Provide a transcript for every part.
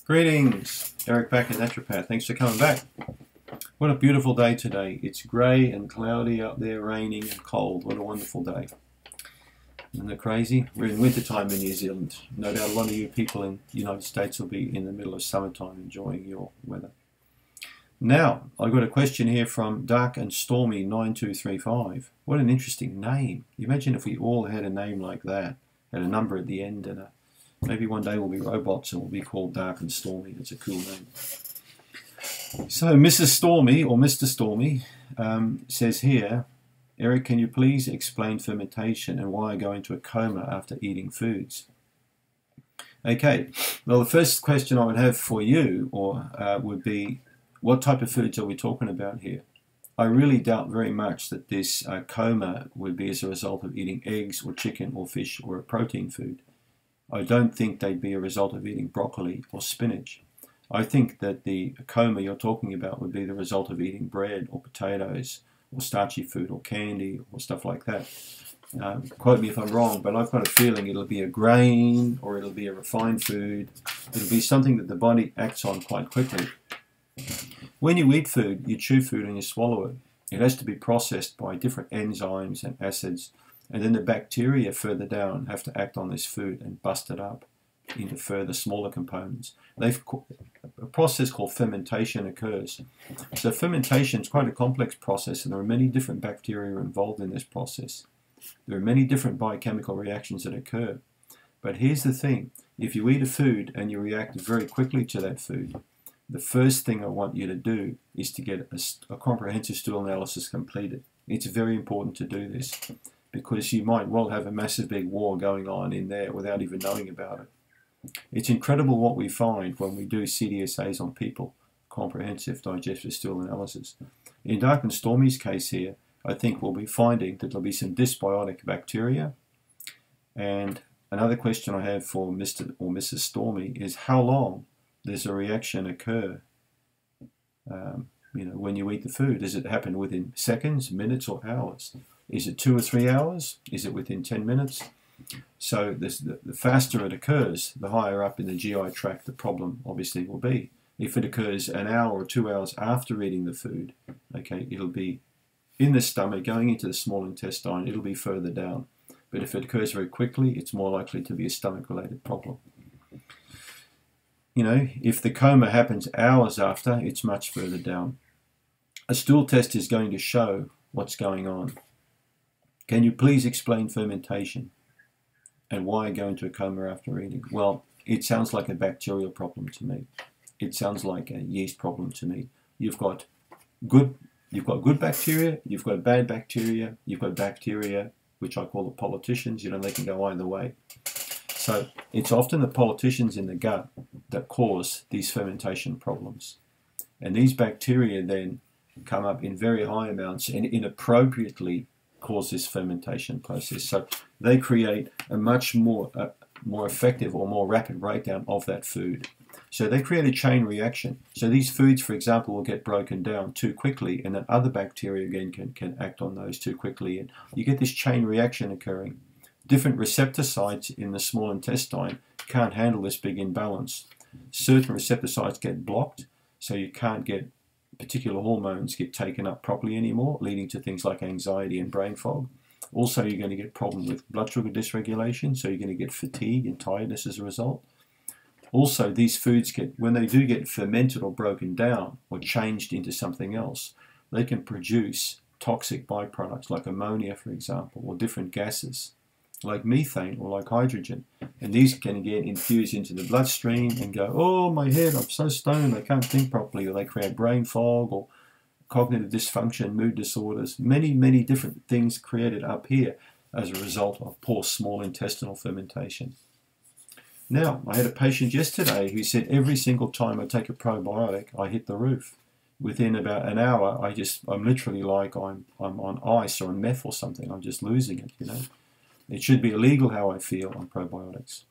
Greetings, Eric Bakker, naturopath. Thanks for coming back. What a beautiful day today. It's grey and cloudy out there, raining and cold. What a wonderful day. Isn't it crazy? We're in wintertime in New Zealand. No doubt a lot of you people in the United States will be in the middle of summertime enjoying your weather. Now, I've got a question here from DarkAndStormy 9235. What an interesting name. Imagine if we all had a name like that, had a number at the end, and maybe one day we'll be robots and we'll be called Dark and Stormy. It's a cool name. So Mrs. Stormy, or Mr. Stormy, says here, Eric, can you please explain fermentation and why I go into a coma after eating foods? Okay, well, the first question I would have for you would be, what type of foods are we talking about here? I really doubt very much that this coma would be as a result of eating eggs or chicken or fish or a protein food. I don't think they'd be a result of eating broccoli or spinach. I think that the coma you're talking about would be the result of eating bread or potatoes or starchy food or candy or stuff like that. Quote me if I'm wrong, but I've got a feeling it'll be a grain or it'll be a refined food. It'll be something that the body acts on quite quickly. When you eat food, you chew food and you swallow it. It has to be processed by different enzymes and acids, and then the bacteria further down have to act on this food and bust it up into further smaller components. A process called fermentation occurs. So fermentation is quite a complex process, and there are many different bacteria involved in this process. There are many different biochemical reactions that occur. But here's the thing, if you eat a food and you react very quickly to that food, the first thing I want you to do is to get a comprehensive stool analysis completed. It's very important to do this because you might well have a massive big war going on in there without even knowing about it. It's incredible what we find when we do CDSAs on people, comprehensive digestive stool analysis. In Dark and Stormy's case here, I think we'll be finding that there'll be some dysbiotic bacteria. And another question I have for Mr. or Mrs. Stormy is how long does a reaction occur when you eat the food? Does it happen within seconds, minutes, or hours? Is it 2 or 3 hours? Is it within 10 minutes? So the faster it occurs, the higher up in the GI tract the problem obviously will be. If it occurs an hour or 2 hours after eating the food, okay, it'll be in the stomach, going into the small intestine, it'll be further down. But if it occurs very quickly, it's more likely to be a stomach-related problem. You know, if the coma happens hours after, it's much further down. A stool test is going to show what's going on. Can you please explain fermentation and why I go into a coma after eating? Well, it sounds like a bacterial problem to me. It sounds like a yeast problem to me. You've got good bacteria, you've got bad bacteria, you've got bacteria, which I call the politicians, they can go either way. So it's often the politicians in the gut that cause these fermentation problems. And these bacteria then come up in very high amounts and inappropriately cause this fermentation process. So they create a much more effective or more rapid breakdown of that food. So they create a chain reaction. So these foods, for example, will get broken down too quickly, and then other bacteria again can act on those too quickly. And you get this chain reaction occurring. Different receptor sites in the small intestine can't handle this big imbalance. Certain receptor sites get blocked, so you can't get particular hormones get taken up properly anymore, leading to things like anxiety and brain fog. Also, you're going to get a problem with blood sugar dysregulation, so you're going to get fatigue and tiredness as a result. Also, these foods when they do get fermented or broken down or changed into something else, they can produce toxic byproducts like ammonia, for example, or different gases like methane or like hydrogen. And these can get infused into the bloodstream and go, oh, my head, I'm so stoned, I can't think properly, or they create brain fog or cognitive dysfunction, mood disorders, many, many different things created up here as a result of poor small intestinal fermentation. Now, I had a patient yesterday who said every single time I take a probiotic, I hit the roof. Within about an hour, I'm literally like I'm on ice or on meth or something. I'm just losing it, It should be illegal how I feel on probiotics.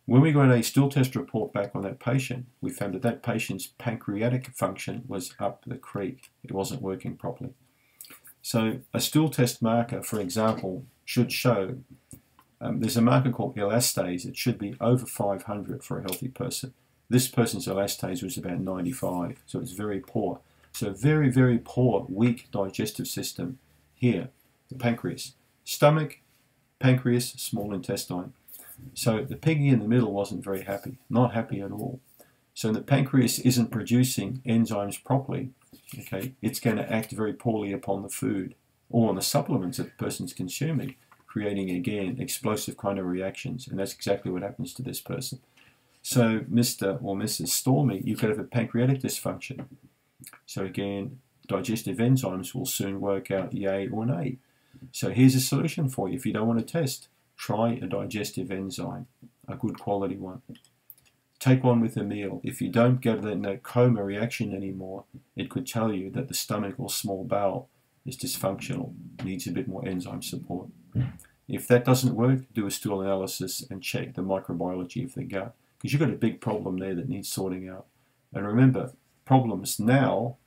When we got a stool test report back on that patient, we found that that patient's pancreatic function was up the creek. It wasn't working properly. So a stool test marker, for example, should show There's a marker called elastase. It should be over 500 for a healthy person. This person's elastase was about 95, so it's very poor. So very, very poor, weak digestive system here, the pancreas. Stomach, pancreas, small intestine. So the piggy in the middle wasn't very happy, not happy at all. So the pancreas isn't producing enzymes properly, okay, it's going to act very poorly upon the food or on the supplements that the person's consuming, creating, again, explosive kind of reactions. And that's exactly what happens to this person. So Mr. or Mrs. Stormy, you could have a pancreatic dysfunction. So again, digestive enzymes will soon work out yay or nay. So here's a solution for you. If you don't want to test, try a digestive enzyme, a good quality one. Take one with a meal. If you don't get that coma reaction anymore, it could tell you that the stomach or small bowel is dysfunctional, needs a bit more enzyme support. If that doesn't work, do a stool analysis and check the microbiology of the gut, because you've got a big problem there that needs sorting out. And remember, problems now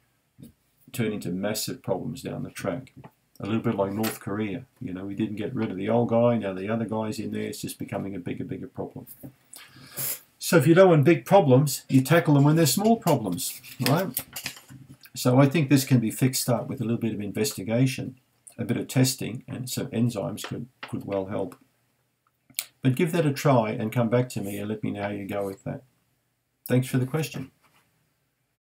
turn into massive problems down the track. A little bit like North Korea. You know, we didn't get rid of the old guy, now the other guy's in there, it's just becoming a bigger problem. So if you don't want big problems, you tackle them when they're small problems, right? So I think this can be fixed up with a little bit of investigation, a bit of testing, and some enzymes could well help. But give that a try and come back to me and let me know how you go with that. Thanks for the question.